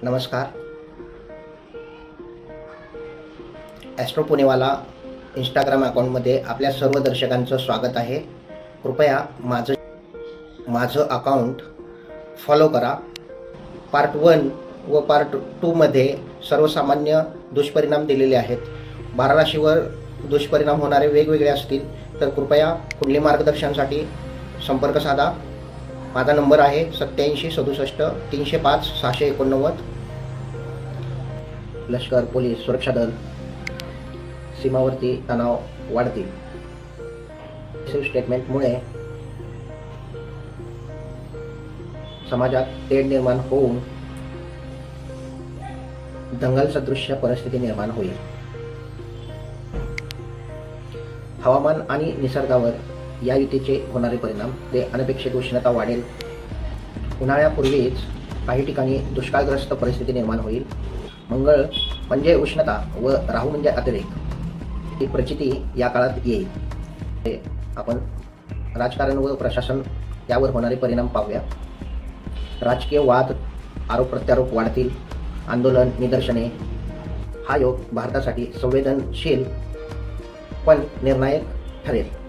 नमस्कार. Austro Poonawalla Instagram अकाउंटमध्ये आपल्या सर्व दर्शकांचं स्वागत आहे. कृपया माझं अकाउंट फॉलो करा. पार्ट 1 व पार्ट 2 मध्ये सर्वसामान्य दुष्परिणाम दिलेले आहेत. 12 राशीवर दुष्परिणाम होणारे वेगवेगळे असतील तर कृपया कुंडली मार्गदर्शनासाठी संपर्क साधा. माझा नंबर आहे 87 67 305 689. लष्कर, पोलीस, सुरक्षा दल, सीमावर्ती तणाव वाढतील. स्टेटमेंटमुळे समाजात तेढ निर्माण होऊन दंगल सदृश्य परिस्थिती निर्माण होईल. हवामान आणि निसर्गावर या युतीचे होणारे परिणाम ते अनपेक्षित उष्णता वाढेल. उन्हाळ्यापूर्वीच काही ठिकाणी दुष्काळग्रस्त परिस्थिती निर्माण होईल. मंगळ म्हणजे उष्णता व राहू म्हणजे अतिरेक ही प्रचिती या काळात येईल. आपण राजकारण व प्रशासन यावर होणारे परिणाम पाहूया. राजकीय वाद, आरोप प्रत्यारोप वाढतील. आंदोलन, निदर्शने. हा योग भारतासाठी संवेदनशील पण निर्णायक ठरेल.